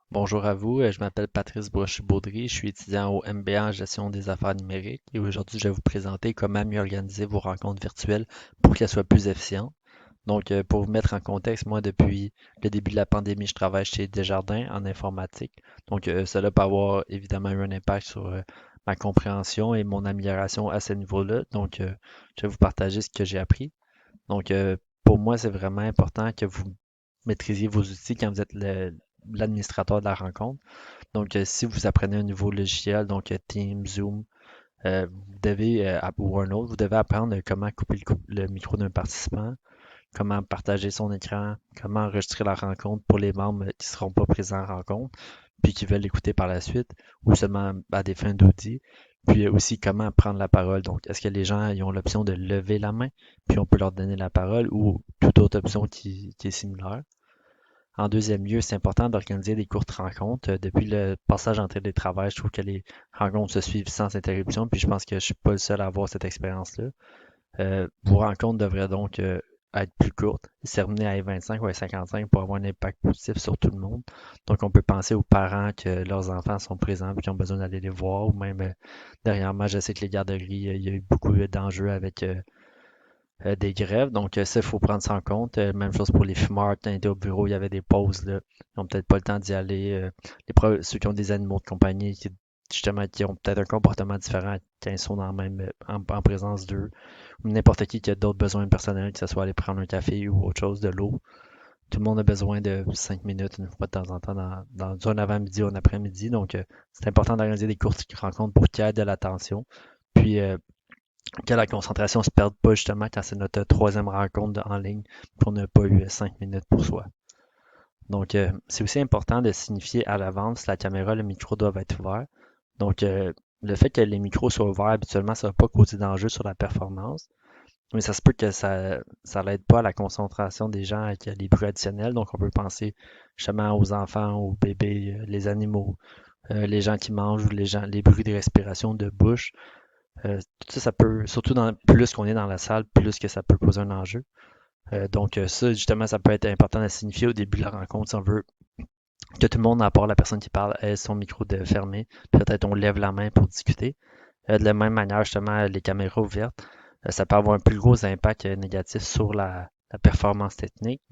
Bonjour à vous, je m'appelle Patrice Brochu-Baudry, je suis étudiant au MBA en gestion des affaires numériques et aujourd'hui je vais vous présenter comment mieux organiser vos rencontres virtuelles pour qu'elles soient plus efficientes. Pour vous mettre en contexte, moi depuis le début de la pandémie, je travaille chez Desjardins en informatique. Cela peut avoir évidemment eu un impact sur ma compréhension et mon amélioration à ce niveau-là. Je vais vous partager ce que j'ai appris. Donc, euh, pour moi, c'est vraiment important que vous maîtrisiez vos outils quand vous êtes l'administrateur de la rencontre. Si vous apprenez un nouveau logiciel, Teams, Zoom, vous devez, ou un autre, vous devez apprendre comment couper le micro d'un participant, comment partager son écran, comment enregistrer la rencontre pour les membres qui ne seront pas présents en rencontre, puis qui veulent l'écouter par la suite, ou seulement à des fins d'audit. Puis aussi comment prendre la parole. Donc, est-ce que les gens ils ont l'option de lever la main, puis on peut leur donner la parole, ou toute autre option qui est similaire. En deuxième lieu, c'est important d'organiser des courtes rencontres. Depuis le passage en télétravail, je trouve que les rencontres se suivent sans interruption, puis je pense que je suis pas le seul à avoir cette expérience-là. Vos rencontres devraient donc être plus courtes, se terminer à 25 ou à 55 pour avoir un impact positif sur tout le monde. Donc, on peut penser aux parents que leurs enfants sont présents et qui ont besoin d'aller les voir, ou même dernièrement, je sais que les garderies, il y a eu beaucoup d'enjeux avec des grèves. Ça, il faut prendre ça en compte. Même chose pour les fumeurs. Quand ils étaient au bureau, il y avait des pauses, là. Ils n'ont peut-être pas le temps d'y aller. Ceux qui ont des animaux de compagnie, justement, qui ont peut-être un comportement différent quand ils sont en présence d'eux. Ou n'importe qui a d'autres besoins personnels, que ce soit aller prendre un café ou autre chose, de l'eau. Tout le monde a besoin de 5 minutes une fois de temps en temps dans un avant-midi ou un après-midi. C'est important d'organiser des courtes rencontres pour qu'il y ait de l'attention. Puis, que la concentration ne se perde pas justement quand c'est notre troisième rencontre en ligne, qu'on n'a pas eu 5 minutes pour soi. C'est aussi important de signifier à l'avance la caméra, le micro doivent être ouverts. Le fait que les micros soient ouverts habituellement, ça ne va pas causer d'enjeu sur la performance, mais ça se peut que ça l'aide pas à la concentration des gens avec les bruits additionnels. Donc, on peut penser justement aux enfants, aux bébés, les animaux, les gens qui mangent ou les bruits de respiration de bouche. Tout ça, ça peut, surtout plus qu'on est dans la salle, plus que ça peut poser un enjeu. Ça, justement, ça peut être important à signifier au début de la rencontre si on veut que tout le monde, à part la personne qui parle, ait son micro de fermé. Peut-être on lève la main pour discuter. De la même manière, justement, les caméras ouvertes, ça peut avoir un plus gros impact négatif sur la performance technique.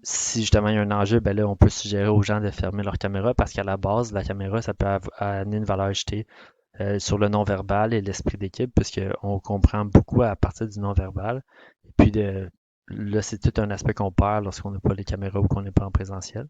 Si justement il y a un enjeu, ben là, on peut suggérer aux gens de fermer leur caméra parce qu'à la base, la caméra, ça peut amener une valeur ajoutée sur le non-verbal et l'esprit d'équipe, puisqu'on comprend beaucoup à partir du non-verbal. Et puis là, c'est tout un aspect qu'on perd lorsqu'on n'a pas les caméras ou qu'on n'est pas en présentiel.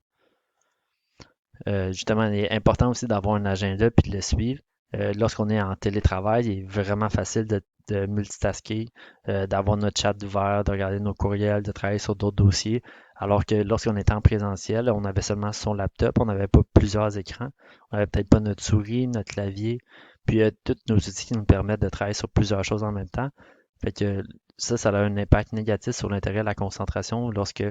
Justement, il est important aussi d'avoir un agenda puis de le suivre. Lorsqu'on est en télétravail, il est vraiment facile de multitasker, d'avoir notre chat ouvert, de regarder nos courriels, de travailler sur d'autres dossiers. Alors que lorsqu'on était en présentiel, on avait seulement son laptop, on n'avait pas plusieurs écrans, on n'avait peut-être pas notre souris, notre clavier, puis tous nos outils qui nous permettent de travailler sur plusieurs choses en même temps. Fait que ça a un impact négatif sur l'intérêt et la concentration lorsque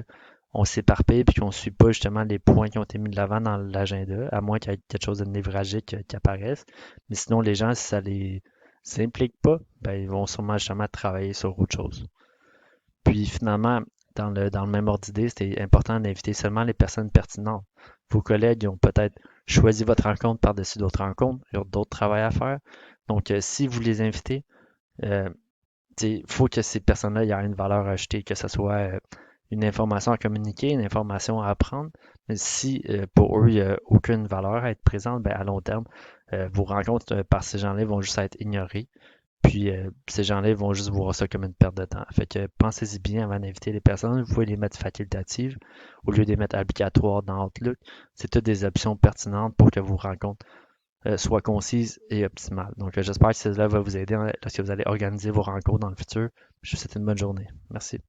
on s'éparpille puis qu'on ne suit pas justement les points qui ont été mis de l'avant dans l'agenda, à moins qu'il y ait quelque chose de névragique qui apparaisse. Mais sinon, les gens, si ça les implique pas, ben, ils vont sûrement justement travailler sur autre chose. Puis finalement, dans le même ordre d'idée, c'était important d'inviter seulement les personnes pertinentes. Vos collègues ont peut-être choisi votre rencontre par-dessus d'autres rencontres, ils ont d'autres travail à faire. Si vous les invitez, euh, il faut que ces personnes-là aient une valeur ajoutée, que ce soit une information à communiquer, une information à apprendre. Mais si pour eux, il n'y a aucune valeur à être présente, ben, à long terme, vos rencontres par ces gens-là vont juste être ignorées. Puis ces gens-là vont juste voir ça comme une perte de temps. Fait que pensez-y bien avant d'inviter les personnes. Vous pouvez les mettre facultatives au lieu de les mettre obligatoires dans Outlook. C'est toutes des options pertinentes pour que vos rencontres soient concises et optimales. J'espère que cela va vous aider lorsque vous allez organiser vos rencontres dans le futur. Je vous souhaite une bonne journée. Merci.